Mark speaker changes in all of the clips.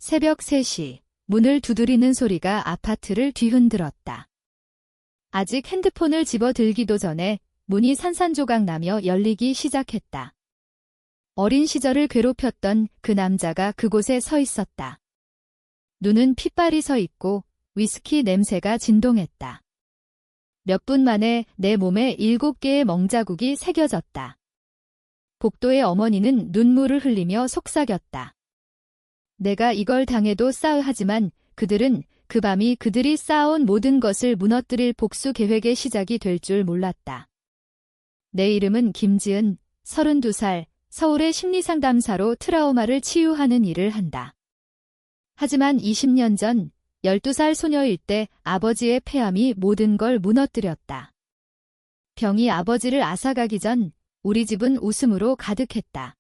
Speaker 1: 새벽 3시, 문을 두드리는 소리가 아파트를 뒤흔들었다. 아직 핸드폰을 집어들기도 전에 문이 산산조각 나며 열리기 시작했다. 어린 시절을 괴롭혔던 그 남자가 그곳에 서 있었다. 눈은 핏발이 서 있고 위스키 냄새가 진동했다. 몇 분 만에 내 몸에 7개의 멍자국이 새겨졌다. 복도의 어머니는 눈물을 흘리며 속삭였다. 내가 이걸 당해도 싸하지만 그들은 그 밤이 그들이 쌓아온 모든 것을 무너뜨릴 복수 계획의 시작이 될 줄 몰랐다. 내 이름은 김지은, 32살, 서울의 심리상담사로 트라우마를 치유하는 일을 한다. 하지만 20년 전 12살 소녀일 때 아버지의 폐암이 모든 걸 무너뜨렸다. 병이 아버지를 앗아가기 전 우리 집은 웃음으로 가득했다.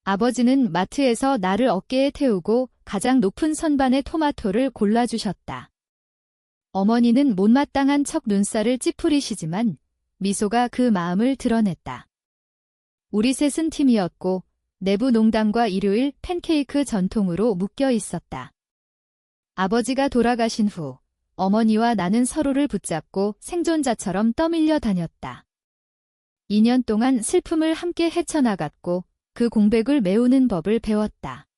Speaker 1: 아버지는 마트에서 나를 어깨에 태우고 가장 높은 선반의 토마토를 골라주셨다. 어머니는 못마땅한 척 눈살을 찌푸리시지만 미소가 그 마음을 드러냈다. 우리 셋은 팀이었고 내부 농담과 일요일 팬케이크 전통으로 묶여 있었다. 아버지가 돌아가신 후 어머니와 나는 서로를 붙잡고 생존자처럼 떠밀려 다녔다. 2년 동안 슬픔을 함께 헤쳐나갔고 그 공백을 메우는 법을 배웠다.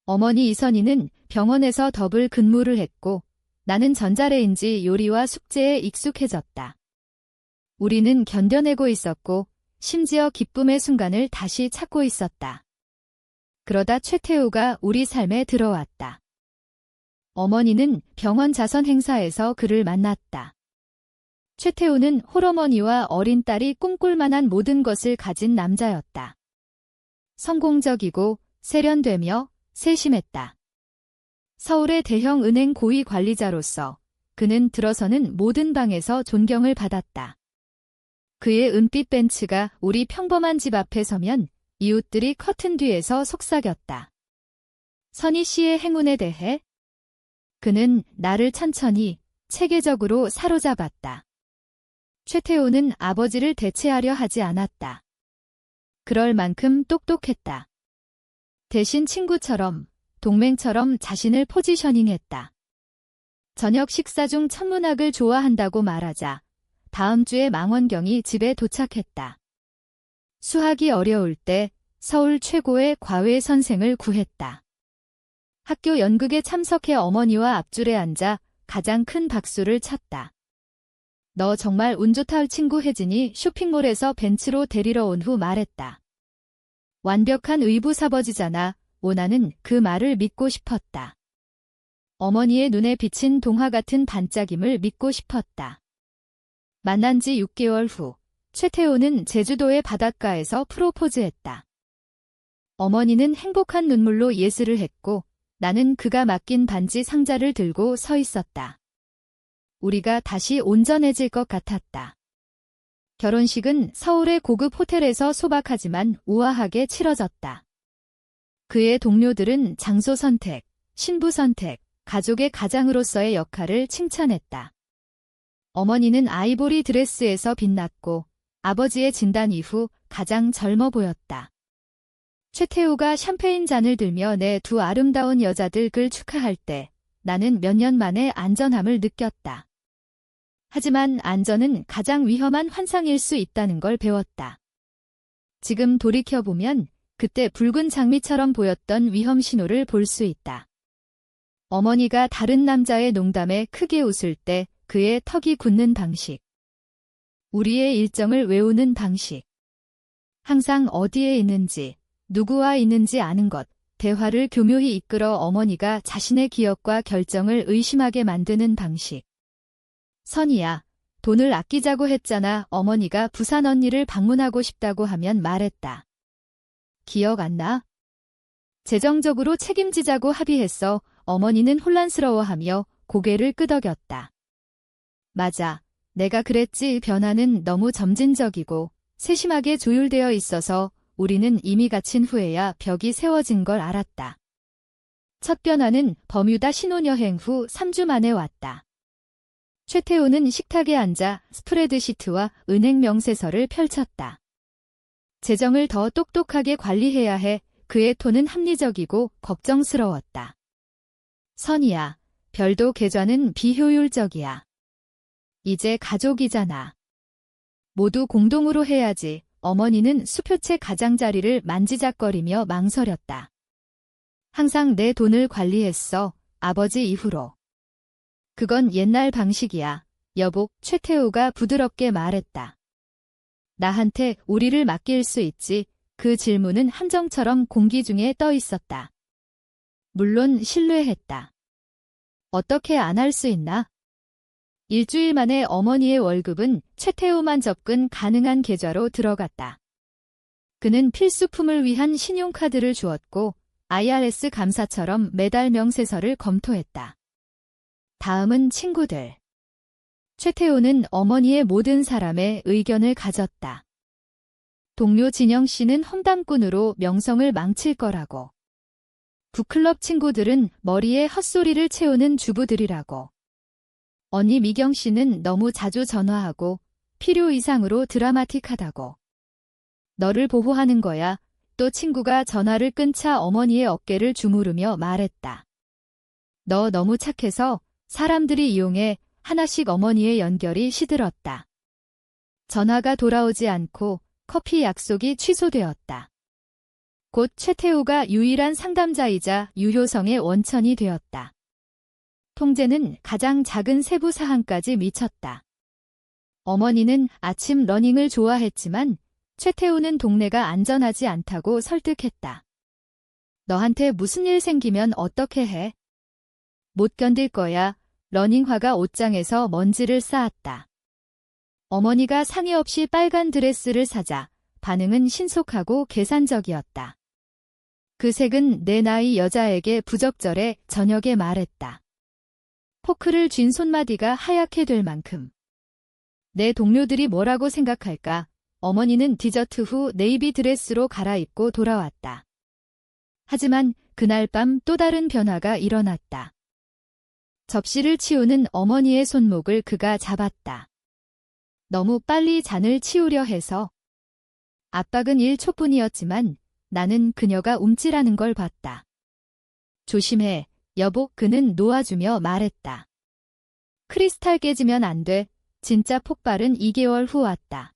Speaker 1: 어머니 이선희는 병원에서 더블 근무를 했고 나는 전자레인지 요리와 숙제에 익숙해졌다. 우리는 견뎌내고 있었고 심지어 기쁨의 순간을 다시 찾고 있었다. 그러다 최태우가 우리 삶에 들어왔다. 어머니는 병원 자선 행사에서 그를 만났다. 최태우는 홀어머니와 어린 딸이 꿈꿀 만한 모든 것을 가진 남자였다. 성공적이고 세련되며 세심했다. 서울의 대형 은행 고위 관리자로서 그는 들어서는 모든 방에서 존경을 받았다. 그의 은빛 벤츠가 우리 평범한 집 앞에 서면 이웃들이 커튼 뒤에서 속삭였다. 선희 씨의 행운에 대해 그는 나를 천천히 체계적으로 사로잡았다. 최태우는 아버지를 대체하려 하지 않았다. 그럴 만큼 똑똑했다. 대신 친구처럼, 동맹처럼 자신을 포지셔닝했다. 저녁 식사 중 천문학을 좋아한다고 말하자 다음 주에 망원경이 집에 도착했다. 수학이 어려울 때 서울 최고의 과외 선생을 구했다. 학교 연극에 참석해 어머니와 앞줄에 앉아 가장 큰 박수를 쳤다. 너 정말 운 좋다 친구 혜진이 쇼핑몰에서 벤츠로 데리러 온 후 말했다. 완벽한 의부사버지잖아. 오나는 그 말을 믿고 싶었다. 어머니의 눈에 비친 동화 같은 반짝임을 믿고 싶었다. 만난 지 6개월 후 최태우는 제주도의 바닷가에서 프로포즈했다. 어머니는 행복한 눈물로 예스를 했고 나는 그가 맡긴 반지 상자를 들고 서 있었다. 우리가 다시 온전해질 것 같았다. 결혼식은 서울의 고급 호텔에서 소박하지만 우아하게 치러졌다. 그의 동료들은 장소 선택, 신부 선택, 가족의 가장으로서의 역할을 칭찬했다. 어머니는 아이보리 드레스에서 빛났고 아버지의 진단 이후 가장 젊어 보였다. 최태우가 샴페인 잔을 들며 내 두 아름다운 여자들을 축하할 때 나는 몇 년 만에 안전함을 느꼈다. 하지만 안전은 가장 위험한 환상일 수 있다는 걸 배웠다. 지금 돌이켜보면 그때 붉은 장미처럼 보였던 위험 신호를 볼 수 있다. 어머니가 다른 남자의 농담에 크게 웃을 때 그의 턱이 굳는 방식. 우리의 일정을 외우는 방식. 항상 어디에 있는지, 누구와 있는지 아는 것, 대화를 교묘히 이끌어 어머니가 자신의 기억과 결정을 의심하게 만드는 방식. 선희야, 돈을 아끼자고 했잖아. 어머니가 부산 언니를 방문하고 싶다고 하면 말했다. 기억 안 나? 재정적으로 책임지자고 합의했어. 어머니는 혼란스러워하며 고개를 끄덕였다. 맞아. 내가 그랬지. 변화는 너무 점진적이고 세심하게 조율되어 있어서 우리는 이미 갇힌 후에야 벽이 세워진 걸 알았다. 첫 변화는 버뮤다 신혼여행 후 3주 만에 왔다. 최태우는 식탁에 앉아 스프레드시트와 은행 명세서를 펼쳤다. 재정을 더 똑똑하게 관리해야 해. 그의 톤은 합리적이고 걱정스러웠다. 선이야, 별도 계좌는 비효율적이야. 이제 가족이잖아. 모두 공동으로 해야지. 어머니는 수표채 가장자리를 만지작거리며 망설였다. 항상 내 돈을 관리했어, 아버지 이후로. 그건 옛날 방식이야. 여보, 최태우가 부드럽게 말했다. 나한테 우리를 맡길 수 있지. 그 질문은 함정처럼 공기 중에 떠 있었다. 물론 신뢰했다. 어떻게 안 할 수 있나? 일주일 만에 어머니의 월급은 최태우만 접근 가능한 계좌로 들어갔다. 그는 필수품을 위한 신용카드를 주었고 IRS 감사처럼 매달 명세서를 검토했다. 다음은 친구들. 최태우는 어머니의 모든 사람의 의견을 가졌다. 동료 진영 씨는 험담꾼으로 명성을 망칠 거라고. 북클럽 친구들은 머리에 헛소리를 채우는 주부들이라고. 언니 미경 씨는 너무 자주 전화하고 필요 이상으로 드라마틱하다고. 너를 보호하는 거야. 또 친구가 전화를 끊자 어머니의 어깨를 주무르며 말했다. 너 너무 착해서 사람들이 이용해. 하나씩 어머니의 연결이 시들었다. 전화가 돌아오지 않고 커피 약속이 취소되었다. 곧 최태우가 유일한 상담자이자 유효성의 원천이 되었다. 통제는 가장 작은 세부 사항까지 미쳤다. 어머니는 아침 러닝을 좋아했지만 최태우는 동네가 안전하지 않다고 설득했다. 너한테 무슨 일 생기면 어떻게 해? 못 견딜 거야. 러닝화가 옷장에서 먼지를 쌓았다. 어머니가 상의 없이 빨간 드레스를 사자 반응은 신속하고 계산적이었다. 그 색은 내 나이 여자에게 부적절해. 저녁에 말했다. 포크를 쥔 손마디가 하얗게 될 만큼. 내 동료들이 뭐라고 생각할까? 어머니는 디저트 후 네이비 드레스로 갈아입고 돌아왔다. 하지만 그날 밤 또 다른 변화가 일어났다. 접시를 치우는 어머니의 손목을 그가 잡았다. 너무 빨리 잔을 치우려 해서. 압박은 1초뿐이었지만 나는 그녀가 움찔하는 걸 봤다. 조심해, 여보. 그는 놓아주며 말했다. 크리스탈 깨지면 안 돼. 진짜 폭발은 2개월 후 왔다.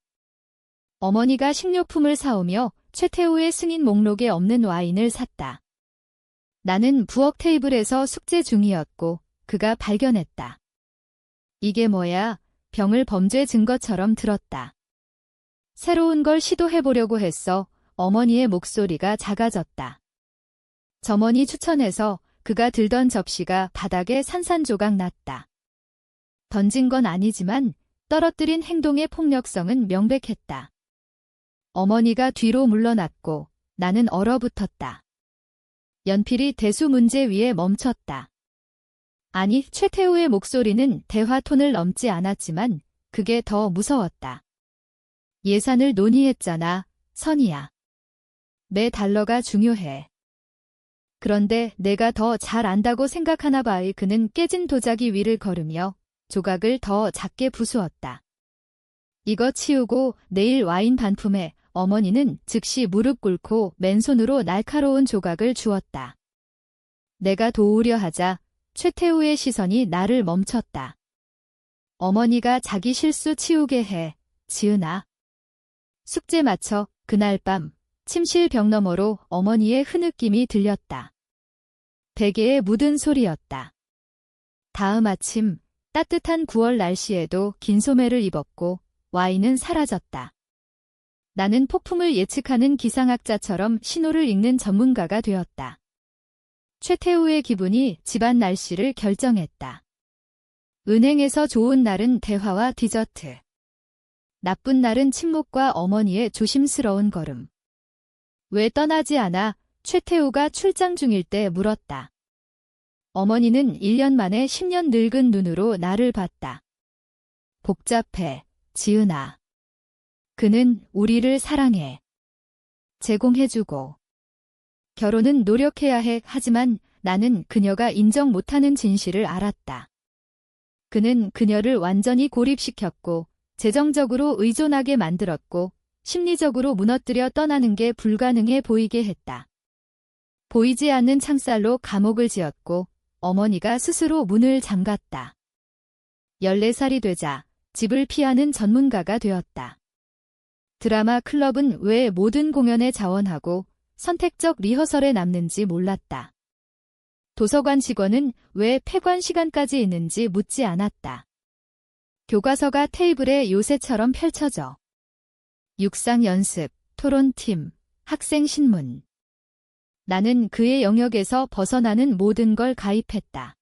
Speaker 1: 어머니가 식료품을 사오며 최태우의 승인 목록에 없는 와인을 샀다. 나는 부엌 테이블에서 숙제 중이었고 그가 발견했다. 이게 뭐야? 병을 범죄 증거처럼 들었다. 새로운 걸 시도해보려고 했어. 어머니의 목소리가 작아졌다. 점원이 추천해서 그가 들던 접시가 바닥에 산산조각 났다. 던진 건 아니지만 떨어뜨린 행동의 폭력성은 명백했다. 어머니가 뒤로 물러났고 나는 얼어붙었다. 연필이 대수 문제 위에 멈췄다. 아니, 최태우의 목소리는 대화 톤을 넘지 않았지만 그게 더 무서웠다. 예산을 논의했잖아, 선이야. 매 달러가 중요해. 그런데 내가 더 잘 안다고 생각하나 봐. 그는 깨진 도자기 위를 걸으며 조각을 더 작게 부수었다. 이거 치우고 내일 와인 반품해. 어머니는 즉시 무릎 꿇고 맨손으로 날카로운 조각을 주었다. 내가 도우려 하자 최태우의 시선이 나를 멈췄다. 어머니가 자기 실수 치우게 해, 지은아. 숙제 마쳐. 그날 밤 침실 벽 너머로 어머니의 흐느낌이 들렸다. 베개에 묻은 소리였다. 다음 아침 따뜻한 9월 날씨에도 긴 소매를 입었고 와인은 사라졌다. 나는 폭풍을 예측하는 기상학자처럼 신호를 읽는 전문가가 되었다. 최태우의 기분이 집안 날씨를 결정했다. 은행에서 좋은 날은 대화와 디저트. 나쁜 날은 침묵과 어머니의 조심스러운 걸음. 왜 떠나지 않아? 최태우가 출장 중일 때 물었다. 어머니는 1년 만에 10년 늙은 눈으로 나를 봤다. 복잡해, 지은아. 그는 우리를 사랑해. 제공해주고. 결혼은 노력해야 해. 하지만 나는 그녀가 인정 못하는 진실을 알았다. 그는 그녀를 완전히 고립시켰고 재정적으로 의존하게 만들었고 심리적으로 무너뜨려 떠나는 게 불가능해 보이게 했다. 보이지 않는 창살로 감옥을 지었고 어머니가 스스로 문을 잠갔다. 14살이 되자 집을 피하는 전문가가 되었다. 드라마 클럽은 왜 모든 공연에 자원하고 선택적 리허설에 남는지 몰랐다. 도서관 직원은 왜 폐관 시간까지 있는지 묻지 않았다. 교과서가 테이블에 요새처럼 펼쳐져. 육상 연습, 토론팀, 학생 신문. 나는 그의 영역에서 벗어나는 모든 걸 가입했다.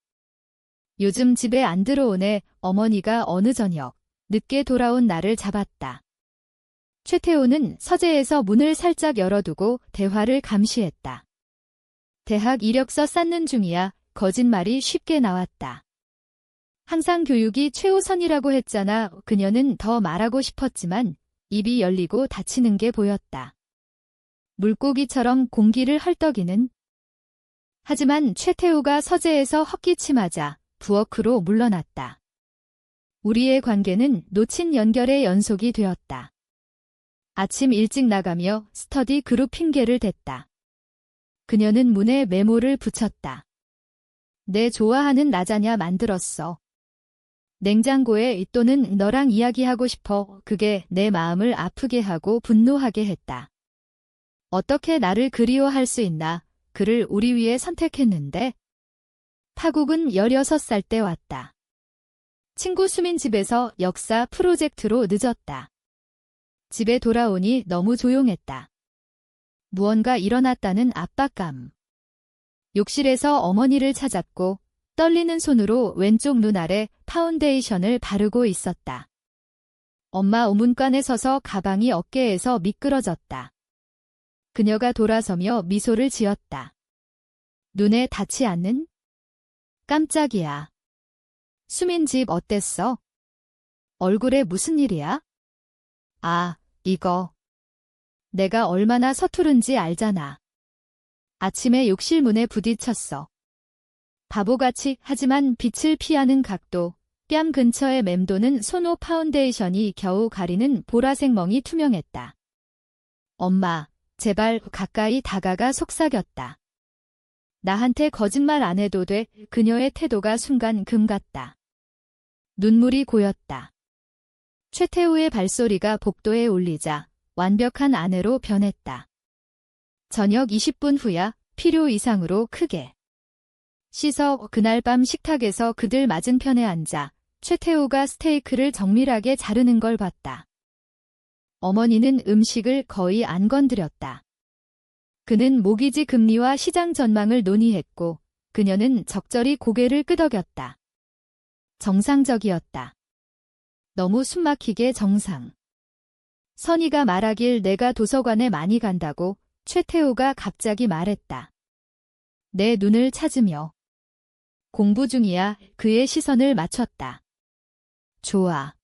Speaker 1: 요즘 집에 안 들어오네 어머니가 어느 저녁 늦게 돌아온 나를 잡았다. 최태우는 서재에서 문을 살짝 열어두고 대화를 감시했다. 대학 이력서 쌓는 중이야. 거짓말이 쉽게 나왔다. 항상 교육이 최우선이라고 했잖아. 그녀는 더 말하고 싶었지만 입이 열리고 닫히는 게 보였다. 물고기처럼 공기를 헐떡이는. 하지만 최태우가 서재에서 헛기침하자 부엌으로 물러났다. 우리의 관계는 놓친 연결의 연속이 되었다. 아침 일찍 나가며 스터디 그룹 핑계를 댔다. 그녀는 문에 메모를 붙였다. 내 좋아하는 라자냐 만들었어. 냉장고에 또는 너랑 이야기하고 싶어. 그게 내 마음을 아프게 하고 분노하게 했다. 어떻게 나를 그리워할 수 있나. 그를 우리 위해 선택했는데. 파국은 16살 때 왔다. 친구 수민 집에서 역사 프로젝트로 늦었다. 집에 돌아오니 너무 조용했다. 무언가 일어났다는 압박감. 욕실에서 어머니를 찾았고 떨리는 손으로 왼쪽 눈 아래 파운데이션을 바르고 있었다. 엄마 오문간에 서서 가방이 어깨에서 미끄러졌다. 그녀가 돌아서며 미소를 지었다. 눈에 닿지 않는? 깜짝이야. 수민 집 어땠어? 얼굴에 무슨 일이야? 아, 이거. 내가 얼마나 서투른지 알잖아. 아침에 욕실 문에 부딪혔어. 바보같이 하지만 빛을 피하는 각도, 뺨 근처에 맴도는 손호 파운데이션이 겨우 가리는 보라색 멍이 투명했다. 엄마, 제발 가까이 다가가. 속삭였다. 나한테 거짓말 안 해도 돼. 그녀의 태도가 순간 금 같다. 눈물이 고였다. 최태우의 발소리가 복도에 울리자 완벽한 아내로 변했다. 저녁 20분 후야. 필요 이상으로 크게. 씻어. 그날 밤 식탁에서 그들 맞은편에 앉아 최태우가 스테이크를 정밀하게 자르는 걸 봤다. 어머니는 음식을 거의 안 건드렸다. 그는 모기지 금리와 시장 전망을 논의했고 그녀는 적절히 고개를 끄덕였다. 정상적이었다. 너무 숨막히게 정상. 선희가 말하길 내가 도서관에 많이 간다고 최태우가 갑자기 말했다. 내 눈을 찾으며. 공부 중이야. 그의 시선을 맞췄다. 좋아.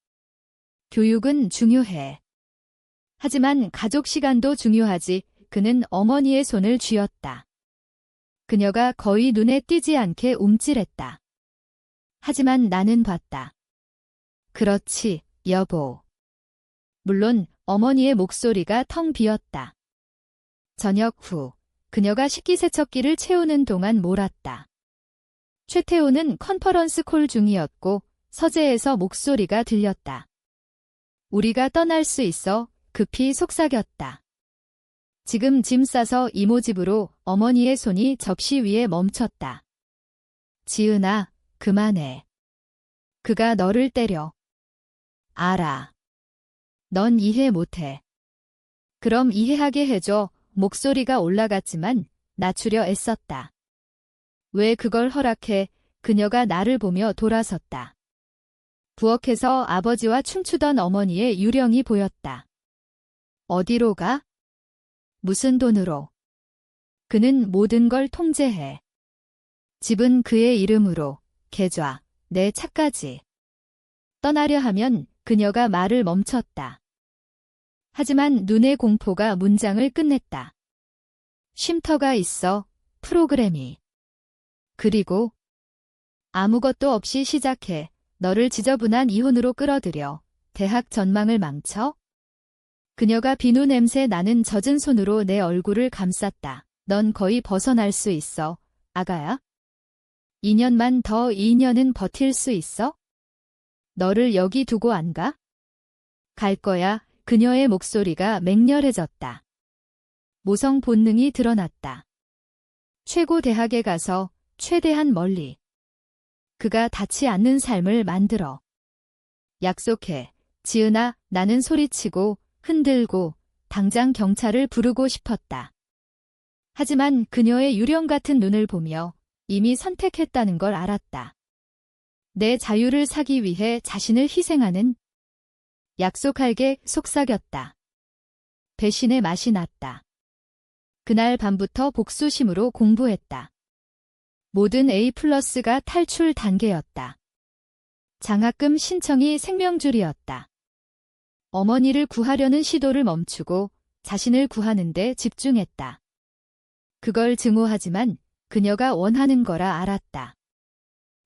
Speaker 1: 교육은 중요해. 하지만 가족 시간도 중요하지. 그는 어머니의 손을 쥐었다. 그녀가 거의 눈에 띄지 않게 움찔했다. 하지만 나는 봤다. 그렇지, 여보. 물론 어머니의 목소리가 텅 비었다. 저녁 후 그녀가 식기세척기를 채우는 동안 몰았다. 최태우는 컨퍼런스 콜 중이었고 서재에서 목소리가 들렸다. 우리가 떠날 수 있어. 급히 속삭였다. 지금 짐 싸서 이모 집으로. 어머니의 손이 접시 위에 멈췄다. 지은아, 그만해. 그가 너를 때려. 알아. 넌 이해 못해. 그럼 이해하게 해줘. 목소리가 올라갔지만 낮추려 애썼다. 왜 그걸 허락해? 그녀가 나를 보며 돌아섰다. 부엌에서 아버지와 춤추던 어머니의 유령이 보였다. 어디로 가? 무슨 돈으로? 그는 모든 걸 통제해. 집은 그의 이름으로, 계좌, 내 차까지. 떠나려 하면 그녀가 말을 멈췄다. 하지만 눈의 공포가 문장을 끝냈다. 쉼터가 있어. 프로그램이. 그리고 아무것도 없이 시작해. 너를 지저분한 이혼으로 끌어들여. 대학 전망을 망쳐? 그녀가 비누 냄새 나는 젖은 손으로 내 얼굴을 감쌌다. 넌 거의 벗어날 수 있어, 아가야. 2년만 더 2년은 버틸 수 있어? 너를 여기 두고 안 가? 갈 거야. 그녀의 목소리가 맹렬해졌다. 모성 본능이 드러났다. 최고 대학에 가서 최대한 멀리. 그가 닿지 않는 삶을 만들어. 약속해. 지은아, 나는 소리치고 흔들고 당장 경찰을 부르고 싶었다. 하지만 그녀의 유령 같은 눈을 보며 이미 선택했다는 걸 알았다. 내 자유를 사기 위해 자신을 희생하는 약속할게 속삭였다. 배신의 맛이 났다. 그날 밤부터 복수심으로 공부했다. 모든 A+가 탈출 단계였다. 장학금 신청이 생명줄이었다. 어머니를 구하려는 시도를 멈추고 자신을 구하는 데 집중했다. 그걸 증오하지만 그녀가 원하는 거라 알았다.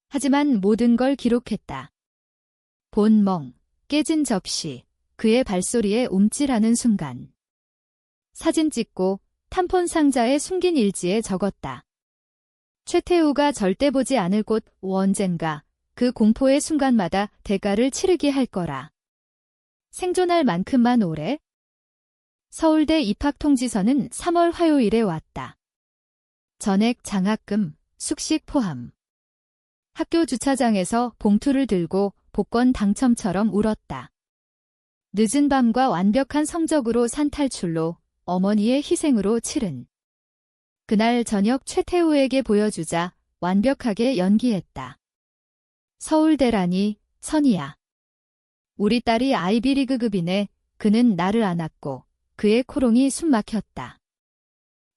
Speaker 1: 하지만 모든 걸 기록했다. 본멍, 깨진 접시, 그의 발소리에 움찔하는 순간. 사진 찍고 탐폰 상자에 숨긴 일지에 적었다. 최태우가 절대 보지 않을 곳 언젠가 그 공포의 순간마다 대가를 치르게 할 거라. 생존할 만큼만 오래? 서울대 입학 통지서는 3월 화요일에 왔다. 전액 장학금, 숙식 포함. 학교 주차장에서 봉투를 들고 복권 당첨처럼 울었다. 늦은 밤과 완벽한 성적으로 산 탈출로 어머니의 희생으로 치른. 그날 저녁 최태우에게 보여주자 완벽하게 연기했다. 서울대라니, 선이야. 우리 딸이 아이비리그급이네. 그는 나를 안았고 그의 코롱이 숨 막혔다.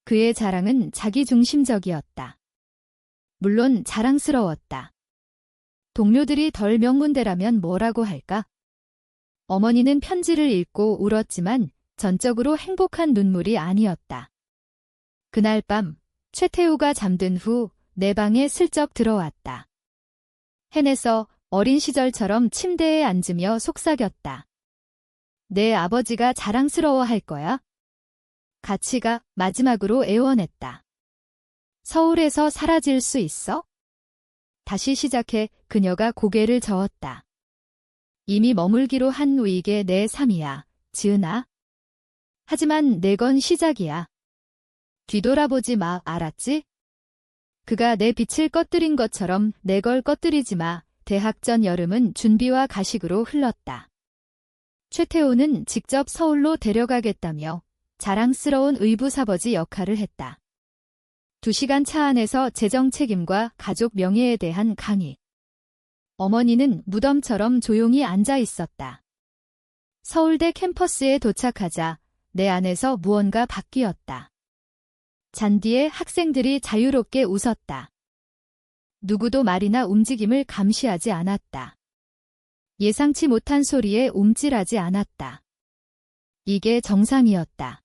Speaker 1: 그의 자랑은 자기중심적이었다. 물론 자랑스러웠다. 동료들이 덜 명문대라면 뭐라고 할까? 어머니는 편지를 읽고 울었지만 전적으로 행복한 눈물이 아니었다. 그날 밤 최태우가 잠든 후 내 방에 슬쩍 들어왔다. 해내서 어린 시절처럼 침대에 앉으며 속삭였다. 내 아버지가 자랑스러워할 거야. 같이 가. 마지막으로 애원했다. 서울에서 사라질 수 있어? 다시 시작해. 그녀가 고개를 저었다. 이미 머물기로 한 우익의 내 삶이야, 지은아. 하지만 내 건 시작이야. 뒤돌아보지 마, 알았지? 그가 내 빛을 꺼뜨린 것처럼 내 걸 꺼뜨리지 마. 대학 전 여름은 준비와 가식으로 흘렀다. 최태우는 직접 서울로 데려가겠다며 자랑스러운 의붓아버지 역할을 했다. 2시간 차 안에서 재정 책임과 가족 명예에 대한 강의. 어머니는 무덤처럼 조용히 앉아 있었다. 서울대 캠퍼스에 도착하자 내 안에서 무언가 바뀌었다. 잔디에 학생들이 자유롭게 웃었다. 누구도 말이나 움직임을 감시하지 않았다. 예상치 못한 소리에 움찔하지 않았다. 이게 정상이었다.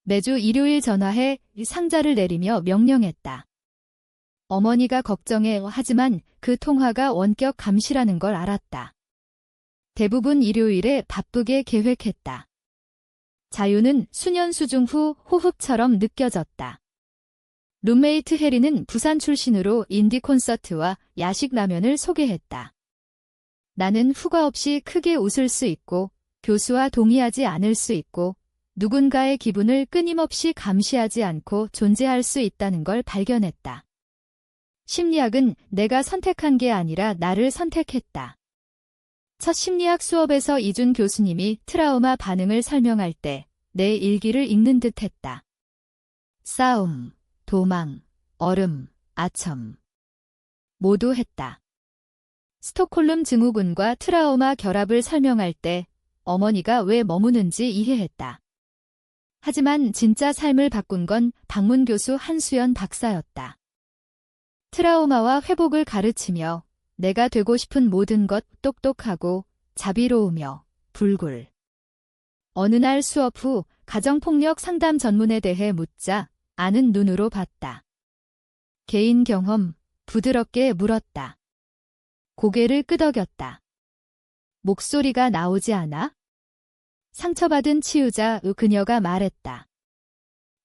Speaker 1: 매주 일요일 전화해 상자를 내리며 명령했다. 어머니가 걱정해. 하지만 그 통화가 원격 감시라는 걸 알았다. 대부분 일요일에 바쁘게 계획했다. 자유는 수년 수중 후 호흡처럼 느껴졌다. 룸메이트 해리는 부산 출신으로 인디 콘서트와 야식 라면을 소개했다. 나는 후과 없이 크게 웃을 수 있고 교수와 동의하지 않을 수 있고 누군가의 기분을 끊임없이 감시하지 않고 존재할 수 있다는 걸 발견했다. 심리학은 내가 선택한 게 아니라 나를 선택했다. 첫 심리학 수업에서 이준 교수님이 트라우마 반응을 설명할 때 내 일기를 읽는 듯 했다. 싸움, 도망, 얼음, 아첨. 모두 했다. 스톡홀름 증후군과 트라우마 결합을 설명할 때 어머니가 왜 머무는지 이해했다. 하지만 진짜 삶을 바꾼 건 방문 교수 한수연 박사였다. 트라우마와 회복을 가르치며 내가 되고 싶은 모든 것 똑똑하고 자비로우며 불굴. 어느 날 수업 후 가정폭력 상담 전문에 대해 묻자 아는 눈으로 봤다. 개인 경험, 부드럽게 물었다. 고개를 끄덕였다. 목소리가 나오지 않아? 상처받은 치유자 그녀가 말했다.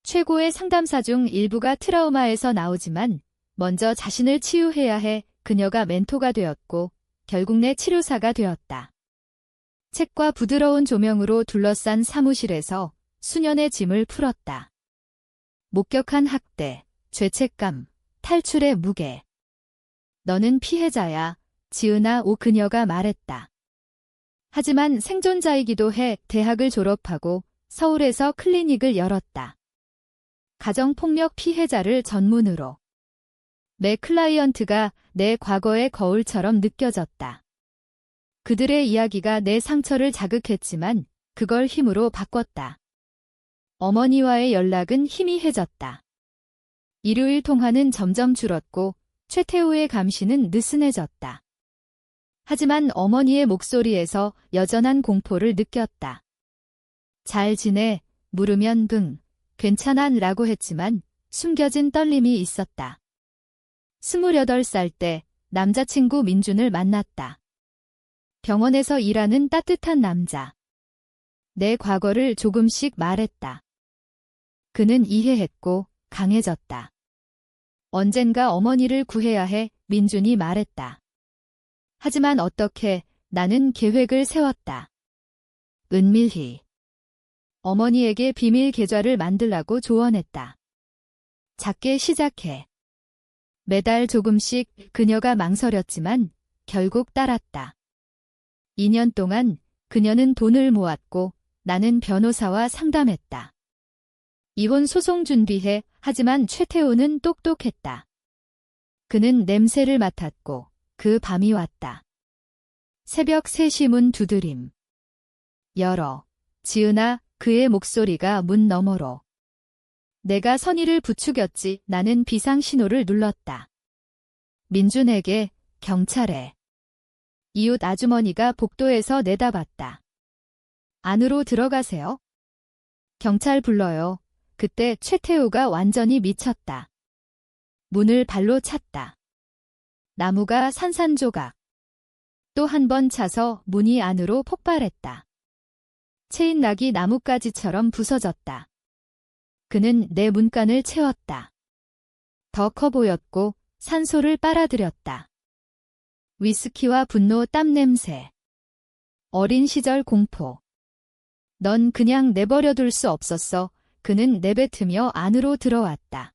Speaker 1: 최고의 상담사 중 일부가 트라우마에서 나오지만 먼저 자신을 치유해야 해 그녀가 멘토가 되었고 결국 내 치료사가 되었다. 책과 부드러운 조명으로 둘러싼 사무실에서 수년의 짐을 풀었다. 목격한 학대, 죄책감, 탈출의 무게. 너는 피해자야, 지은아 오 그녀가 말했다. 하지만 생존자이기도 해 대학을 졸업하고 서울에서 클리닉을 열었다. 가정폭력 피해자를 전문으로. 내 클라이언트가 내 과거의 거울처럼 느껴졌다. 그들의 이야기가 내 상처를 자극했지만 그걸 힘으로 바꿨다. 어머니와의 연락은 희미해졌다. 일요일 통화는 점점 줄었고 최태우의 감시는 느슨해졌다. 하지만 어머니의 목소리에서 여전한 공포를 느꼈다. 잘 지내? 물으면 응, 괜찮아 라고 했지만 숨겨진 떨림이 있었다. 28살 때 남자친구 민준을 만났다. 병원에서 일하는 따뜻한 남자. 내 과거를 조금씩 말했다. 그는 이해했고 강해졌다. 언젠가 어머니를 구해야 해 민준이 말했다. 하지만 어떻게 나는 계획을 세웠다. 은밀히. 어머니에게 비밀 계좌를 만들라고 조언했다. 작게 시작해. 매달 조금씩 그녀가 망설였지만 결국 따랐다. 2년 동안 그녀는 돈을 모았고 나는 변호사와 상담했다. 이혼 소송 준비해 하지만 최태우는 똑똑했다. 그는 냄새를 맡았고 그 밤이 왔다. 새벽 3시 문 두드림. 열어. 지은아 그의 목소리가 문 너머로. 내가 선의를 부추겼지 나는 비상신호를 눌렀다. 민준에게 경찰에. 이웃 아주머니가 복도에서 내다봤다. 안으로 들어가세요. 경찰 불러요. 그때 최태우가 완전히 미쳤다. 문을 발로 찼다. 나무가 산산조각. 또 한 번 차서 문이 안으로 폭발했다. 체인락이 나뭇가지처럼 부서졌다. 그는 내 문간을 채웠다. 더 커 보였고 산소를 빨아들였다. 위스키와 분노 땀 냄새. 어린 시절 공포. 넌 그냥 내버려둘 수 없었어. 그는 내뱉으며 안으로 들어왔다.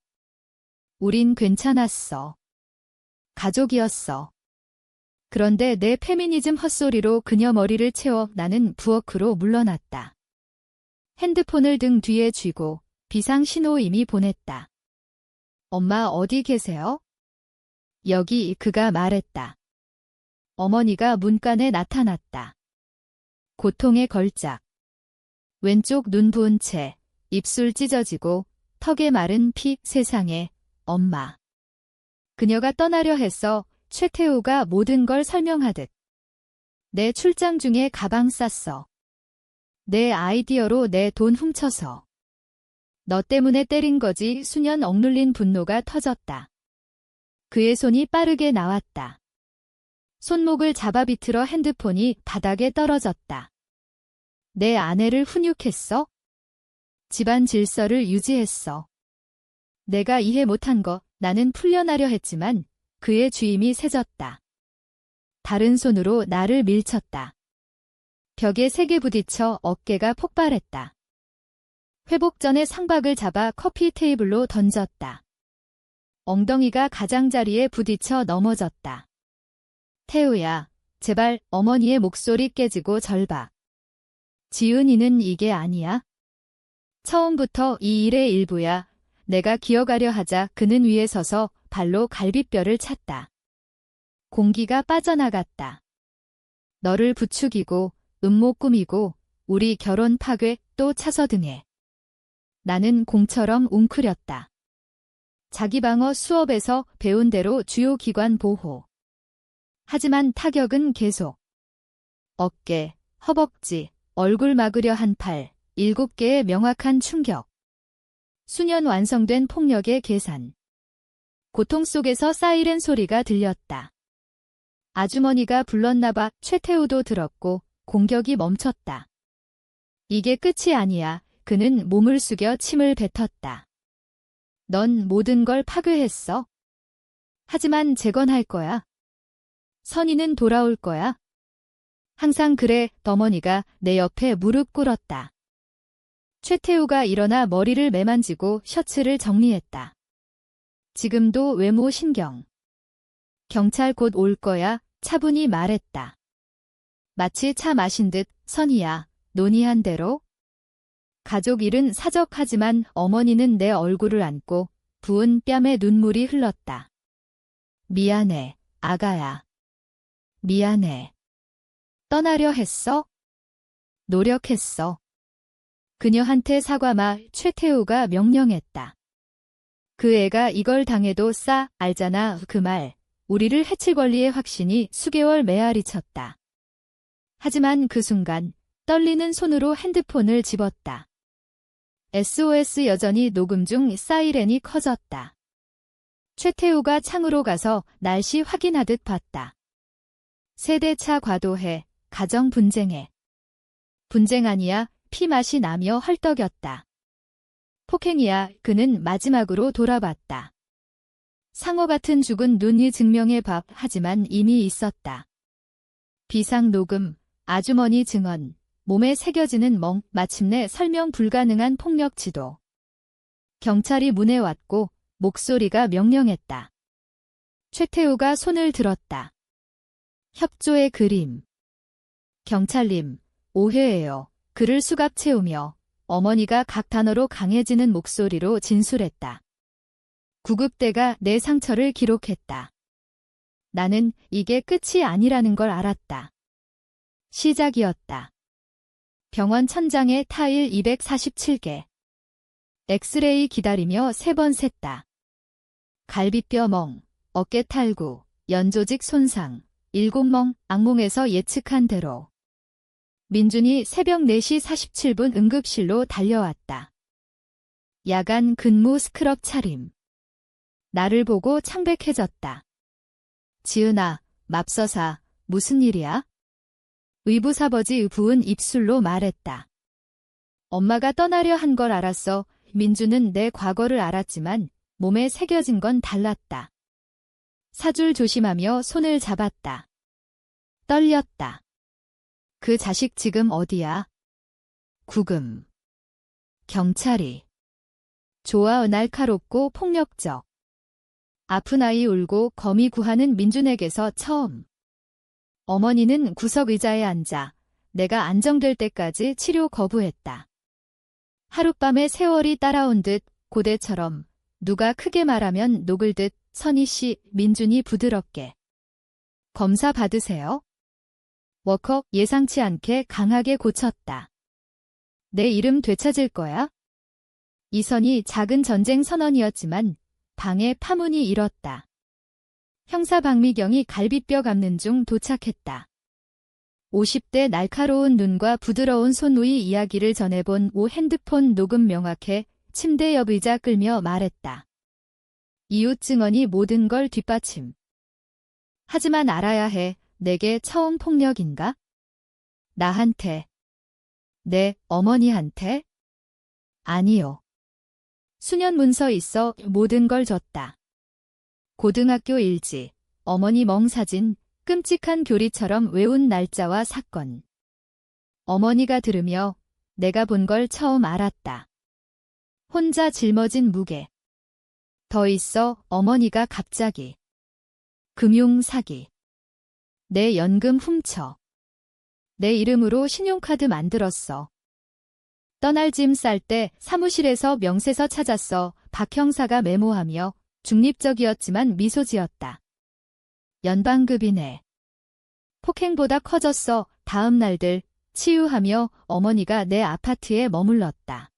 Speaker 1: 우린 괜찮았어. 가족이었어. 그런데 내 페미니즘 헛소리로 그녀 머리를 채워 나는 부엌으로 물러났다. 핸드폰을 등 뒤에 쥐고 비상신호 이미 보냈다. 엄마 어디 계세요? 여기 그가 말했다. 어머니가 문간에 나타났다. 고통의 걸작. 왼쪽 눈 부은 채 입술 찢어지고 턱에 마른 피 세상에 엄마. 그녀가 떠나려 했어. 최태우가 모든 걸 설명하듯. 내 출장 중에 가방 쌌어. 내 아이디어로 내 돈 훔쳐서. 너 때문에 때린 거지. 수년 억눌린 분노가 터졌다. 그의 손이 빠르게 나왔다. 손목을 잡아 비틀어 핸드폰이 바닥에 떨어졌다. 내 아내를 훈육했어? 집안 질서를 유지했어. 내가 이해 못한 거 나는 풀려나려 했지만 그의 주임이 세졌다. 다른 손으로 나를 밀쳤다. 벽에 세게 부딪혀 어깨가 폭발했다. 회복 전에 상박을 잡아 커피 테이블로 던졌다. 엉덩이가 가장자리에 부딪혀 넘어졌다. 태우야, 제발. 어머니의 목소리 깨지고 절박. 지은이는 이게 아니야? 처음부터 이 일의 일부야. 내가 기어가려 하자 그는 위에 서서 발로 갈비뼈를 찼다. 공기가 빠져나갔다. 너를 부추기고 음모 꾸미고 우리 결혼 파괴 또 차서 등에. 나는 공처럼 웅크렸다. 자기 방어 수업에서 배운 대로 주요 기관 보호. 하지만 타격은 계속. 어깨, 허벅지, 얼굴 막으려 한 팔, 7개의 명확한 충격. 수년 완성된 폭력의 계산. 고통 속에서 사이렌 소리가 들렸다. 아주머니가 불렀나 봐. 최태우도 들었고 공격이 멈췄다. 이게 끝이 아니야. 그는 몸을 숙여 침을 뱉었다. 넌 모든 걸 파괴했어. 하지만 재건할 거야. 선의는 돌아올 거야. 항상 그래. 어머니가 내 옆에 무릎 꿇었다. 최태우가 일어나 머리를 매만지고 셔츠를 정리했다. 지금도 외모 신경. 경찰 곧 올 거야. 차분히 말했다. 마치 차 마신 듯. 선이야. 논의한 대로. 가족 일은 사적하지만 어머니는 내 얼굴을 안고 부은 뺨에 눈물이 흘렀다. 미안해, 아가야. 미안해. 떠나려 했어? 노력했어. 그녀한테 사과마. 최태우가 명령했다. 그 애가 이걸 당해도 알잖아. 그 말. 우리를 해칠 권리의 확신이 수개월 메아리 쳤다. 하지만 그 순간 떨리는 손으로 핸드폰을 집었다. SOS 여전히 녹음 중. 사이렌이 커졌다. 최태우가 창으로 가서 날씨 확인하듯 봤다. 세대차 과도해. 가정 분쟁해. 분쟁 아니야. 피맛이 나며 헐떡였다. 폭행이야. 그는 마지막으로 돌아봤다. 상어 같은 죽은 눈이 증명해 밥. 하지만 이미 있었다. 비상 녹음, 아주머니 증언, 몸에 새겨지는 멍, 마침내 설명 불가능한 폭력 지도. 경찰이 문에 왔고 목소리가 명령했다. 최태우가 손을 들었다. 협조의 그림. 경찰님, 오해예요. 그를 수갑 채우며 어머니가 각 단어로 강해지는 목소리로 진술했다. 구급대가 내 상처를 기록했다. 나는 이게 끝이 아니라는 걸 알았다. 시작이었다. 병원 천장에 타일 247개. 엑스레이 기다리며 3번 셌다. 갈비뼈 멍, 어깨 탈구, 연조직 손상, 7멍, 악몽에서 예측한 대로. 민준이 새벽 4시 47분 응급실로 달려왔다. 야간 근무 스크럽 차림. 나를 보고 창백해졌다. 지은아, 맙서사, 무슨 일이야? 의부사버지 부은 입술로 말했다. 엄마가 떠나려 한 걸 알았어. 민주는 내 과거를 알았지만 몸에 새겨진 건 달랐다. 사줄 조심하며 손을 잡았다. 떨렸다. 그 자식 지금 어디야? 구금. 경찰이. 좋아. 날카롭고 폭력적. 아픈 아이 울고 거미 구하는 민준에게서 처음. 어머니는 구석 의자에 앉아 내가 안정될 때까지 치료 거부했다. 하룻밤에 세월이 따라온 듯 고대처럼 누가 크게 말하면 녹을 듯 선희 씨, 민준이 부드럽게. 검사 받으세요. 워커 예상치 않게 강하게 고쳤다. 내 이름 되찾을 거야? 이선이 작은 전쟁 선언이었지만 방에 파문이 일었다. 형사 박미경이 갈비뼈 감는 중 도착했다. 50대 날카로운 눈과 부드러운 손의 이야기를 전해본 오 핸드폰 녹음 명확해 침대 옆 의자 끌며 말했다. 이웃 증언이 모든 걸 뒷받침. 하지만 알아야 해. 내게 처음 폭력인가? 나한테. 내 어머니한테? 아니요. 수년 문서 있어 모든 걸 줬다. 고등학교 일지, 어머니 멍사진, 끔찍한 교리처럼 외운 날짜와 사건. 어머니가 들으며 내가 본 걸 처음 알았다. 혼자 짊어진 무게. 더 있어. 어머니가 갑자기. 금융 사기. 내 연금 훔쳐. 내 이름으로 신용카드 만들었어. 떠날 짐 쌀 때 사무실에서 명세서 찾았어. 박 형사가 메모하며 중립적이었지만 미소 지었다. 연방급이네. 폭행보다 커졌어. 다음 날들 치유하며 어머니가 내 아파트에 머물렀다.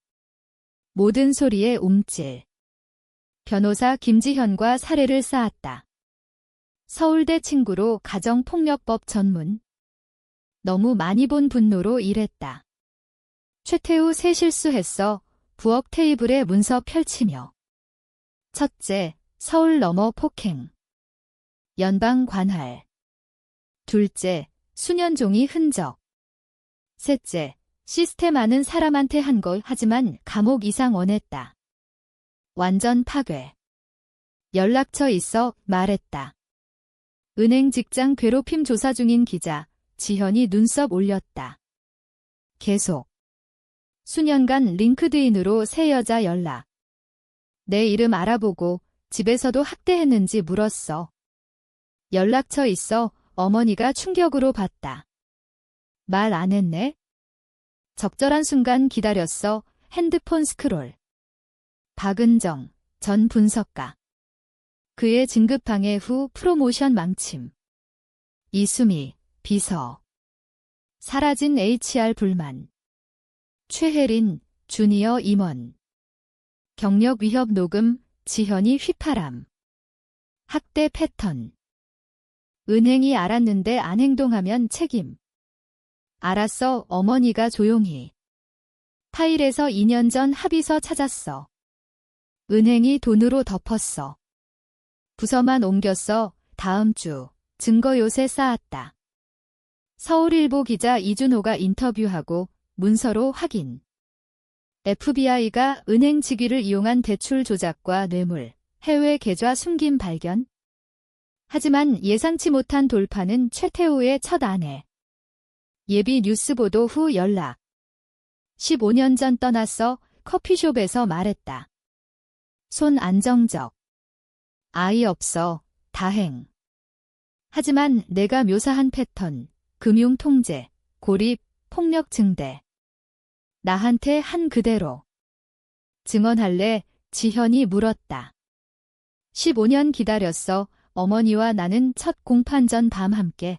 Speaker 1: 모든 소리에 움찔. 변호사 김지현과 사례를 쌓았다. 서울대 친구로 가정폭력법 전문. 너무 많이 본 분노로 일했다. 최태우 새 실수했어. 부엌 테이블에 문서 펼치며. 첫째, 서울 넘어 폭행. 연방 관할. 둘째, 수년 종이 흔적. 셋째, 시스템 아는 사람한테 한 걸 하지만 감옥 이상 원했다. 완전 파괴. 연락처 있어 말했다. 은행 직장 괴롭힘 조사 중인 기자 지현이 눈썹 올렸다. 계속. 수년간 링크드인으로 새 여자 연락. 내 이름 알아보고 집에서도 학대했는지 물었어. 연락처 있어 어머니가 충격으로 봤다. 말 안 했네? 적절한 순간 기다렸어. 핸드폰 스크롤. 박은정 전 분석가. 그의 진급방해 후 프로모션 망침. 이수미 비서. 사라진 HR 불만. 최혜린 주니어 임원. 경력 위협 녹음 지현이 휘파람. 학대 패턴. 은행이 알았는데 안 행동하면 책임. 알았어 어머니가 조용히. 파일에서 2년 전 합의서 찾았어. 은행이 돈으로 덮었어. 부서만 옮겼어. 다음 주 증거 요새 쌓았다. 서울일보 기자 이준호가 인터뷰하고 문서로 확인. FBI가 은행 직위를 이용한 대출 조작과 뇌물, 해외 계좌 숨김 발견. 하지만 예상치 못한 돌파는 최태우의 첫 아내. 예비 뉴스 보도 후 연락. 15년 전 떠났어. 커피숍에서 말했다. 손 안정적. 아이 없어. 다행. 하지만 내가 묘사한 패턴, 금융 통제, 고립, 폭력 증대. 나한테 한 그대로. 증언할래? 지현이 물었다. 15년 기다렸어. 어머니와 나는 첫 공판 전 밤 함께.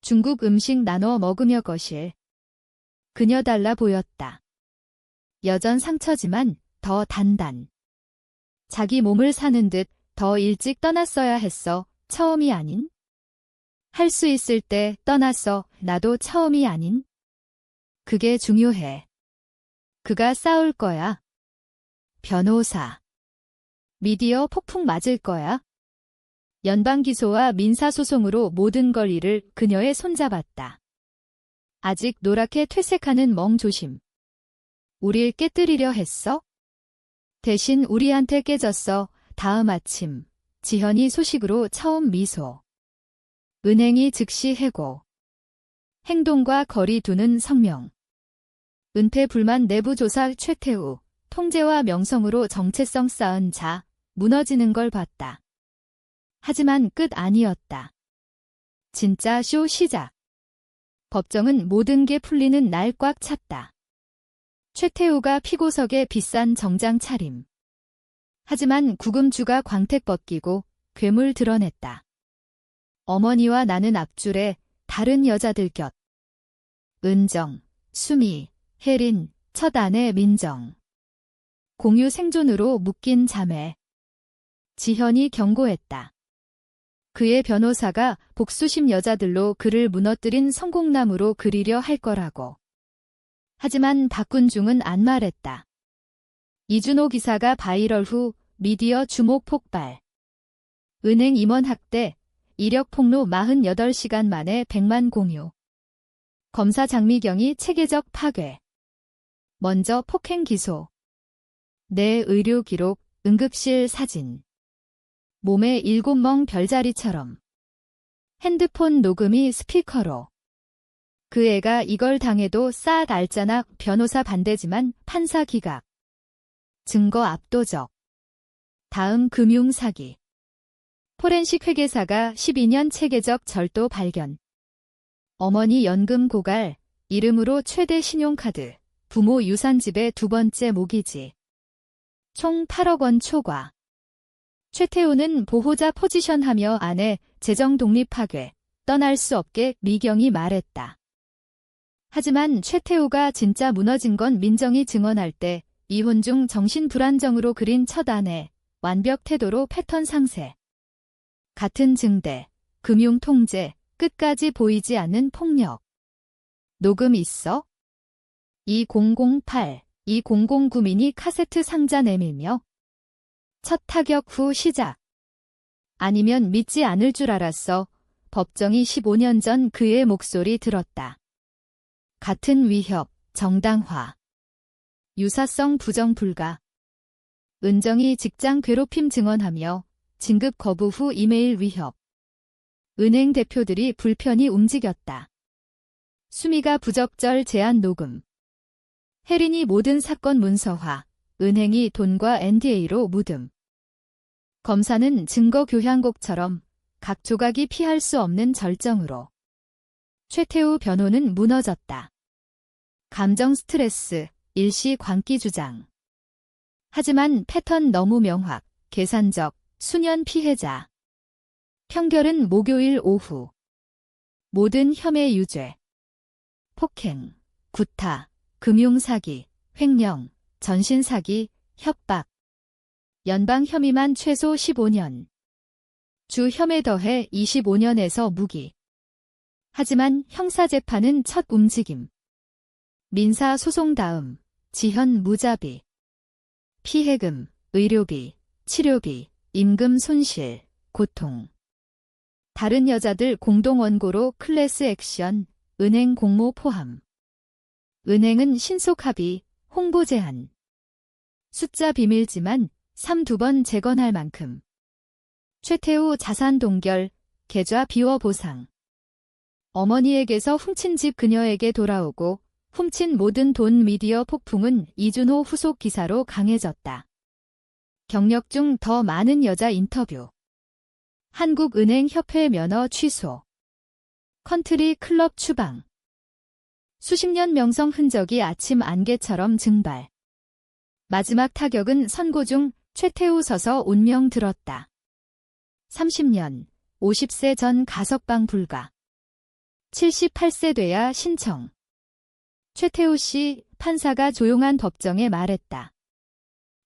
Speaker 1: 중국 음식 나눠 먹으며 거실. 그녀 달라 보였다. 여전 상처지만 더 단단. 자기 몸을 사는 듯 더 일찍 떠났어야 했어. 처음이 아닌? 할 수 있을 때 떠났어. 나도 처음이 아닌? 그게 중요해. 그가 싸울 거야. 변호사. 미디어 폭풍 맞을 거야. 연방기소와 민사소송으로 모든 권리를 그녀의 손잡았다. 아직 노랗게 퇴색하는 멍 조심. 우릴 깨뜨리려 했어? 대신 우리한테 깨졌어. 다음 아침 지현이 소식으로 처음 미소. 은행이 즉시 해고. 행동과 거리 두는 성명. 은폐 불만 내부조사 최태우. 통제와 명성으로 정체성 쌓은 자. 무너지는 걸 봤다. 하지만 끝 아니었다. 진짜 쇼 시작. 법정은 모든 게 풀리는 날 꽉 찼다. 최태우가 피고석에 비싼 정장 차림. 하지만 구금주가 광택 벗기고 괴물 드러냈다. 어머니와 나는 앞줄에 다른 여자들 곁. 은정, 수미, 혜린, 첫 아내 민정. 공유 생존으로 묶인 자매. 지현이 경고했다. 그의 변호사가 복수심 여자들로 그를 무너뜨린 성공남으로 그리려 할 거라고. 하지만 박군중은 안 말했다. 이준호 기사가 바이럴 후 미디어 주목 폭발. 은행 임원 학대, 이력 폭로 48시간 만에 100만 공유. 검사 장미경이 체계적 파괴. 먼저 폭행 기소. 내 의료 기록, 응급실 사진. 몸에 7멍 별자리처럼. 핸드폰 녹음이 스피커로. 그 애가 이걸 당해도 싹 알잖아. 변호사 반대지만 판사 기각. 증거 압도적. 다음 금융 사기. 포렌식 회계사가 12년 체계적 절도 발견. 어머니 연금 고갈, 이름으로 최대 신용카드, 부모 유산집의 두 번째 모기지. 총 8억 원 초과. 최태우는 보호자 포지션하며 아내 재정 독립 파괴, 떠날 수 없게 미경이 말했다. 하지만 최태우가 진짜 무너진 건 민정이 증언할 때 이혼 중 정신불안정으로 그린 첫 아내, 완벽 태도로 패턴 상세. 같은 증대, 금융 통제, 끝까지 보이지 않는 폭력. 녹음 있어? 2008, 2009 미니 카세트 상자 내밀며 첫 타격 후 시작. 아니면 믿지 않을 줄 알았어. 법정이 15년 전 그의 목소리 들었다. 같은 위협, 정당화. 유사성 부정 불가. 은정이 직장 괴롭힘 증언하며 진급 거부 후 이메일 위협. 은행 대표들이 불편히 움직였다. 수미가 부적절 제안 녹음. 혜린이 모든 사건 문서화. 은행이 돈과 NDA로 묻음. 검사는 증거 교향곡처럼 각 조각이 피할 수 없는 절정으로. 최태우 변호는 무너졌다. 감정 스트레스, 일시 광기 주장. 하지만 패턴 너무 명확, 계산적, 수년 피해자. 평결은 목요일 오후. 모든 혐의 유죄. 폭행, 구타, 금융사기, 횡령, 전신사기, 협박. 연방 혐의만 최소 15년. 주 혐의 더해 25년에서 무기. 하지만 형사재판은 첫 움직임. 민사 소송 다음, 지현 무자비. 피해금, 의료비, 치료비, 임금 손실, 고통. 다른 여자들 공동 원고로 클래스 액션, 은행 공모 포함. 은행은 신속 합의, 홍보 제한. 숫자 비밀지만 3-2번 재건할 만큼. 최태우 자산 동결, 계좌 비워 보상. 어머니에게서 훔친 집 그녀에게 돌아오고 훔친 모든 돈 미디어 폭풍은 이준호 후속 기사로 강해졌다. 경력 중 더 많은 여자 인터뷰. 한국은행협회 면허 취소. 컨트리 클럽 추방. 수십 년 명성 흔적이 아침 안개처럼 증발. 마지막 타격은 선고 중 최태우 서서 운명 들었다. 30년, 50세 전 가석방 불가. 78세 돼야 신청. 최태우 씨, 판사가 조용한 법정에 말했다.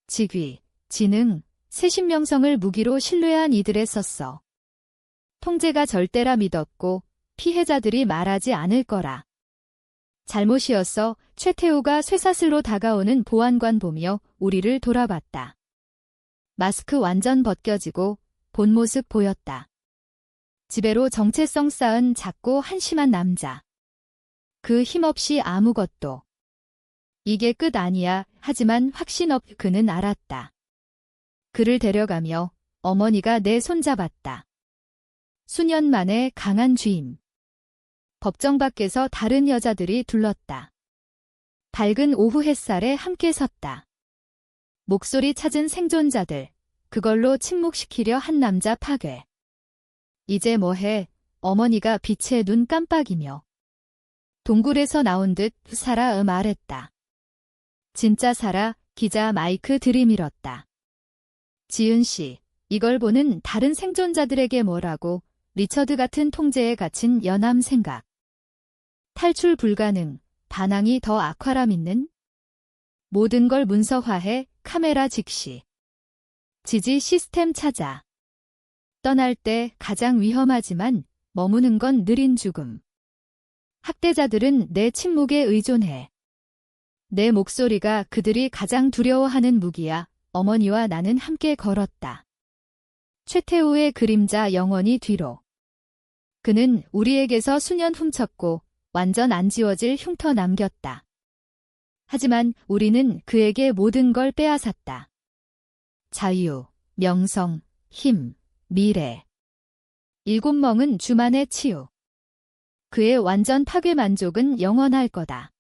Speaker 1: 직위, 지능, 세신명성을 무기로 신뢰한 이들에 썼어. 통제가 절대라 믿었고 피해자들이 말하지 않을 거라. 잘못이었어. 최태우가 쇠사슬로 다가오는 보안관 보며 우리를 돌아봤다. 마스크 완전 벗겨지고 본 모습 보였다. 지배로 정체성 쌓은 작고 한심한 남자. 그 힘없이 아무것도. 이게 끝 아니야. 하지만 확신 없 그는 알았다. 그를 데려가며 어머니가 내 손잡았다. 수년 만에 강한 주임. 법정 밖에서 다른 여자들이 둘렀다. 밝은 오후 햇살에 함께 섰다. 목소리 찾은 생존자들. 그걸로 침묵시키려 한 남자 파괴. 이제 뭐해? 어머니가 빛에 눈 깜빡이며. 동굴에서 나온 듯 살아 말했다. 진짜 살아. 기자 마이크 들이밀었다. 지은 씨, 이걸 보는 다른 생존자들에게 뭐라고. 리처드 같은 통제에 갇힌 연암 생각. 탈출 불가능. 반항이 더 악화라 믿는? 모든 걸 문서화해. 카메라 직시. 지지 시스템 찾아. 떠날 때 가장 위험하지만 머무는 건 느린 죽음. 학대자들은 내 침묵에 의존해. 내 목소리가 그들이 가장 두려워하는 무기야. 어머니와 나는 함께 걸었다. 최태우의 그림자 영원히 뒤로. 그는 우리에게서 수년 훔쳤고 완전 안 지워질 흉터 남겼다. 하지만 우리는 그에게 모든 걸 빼앗았다. 자유, 명성, 힘, 미래. 7멍은 주만의 치유. 그의 완전 파괴 만족은 영원할 거다.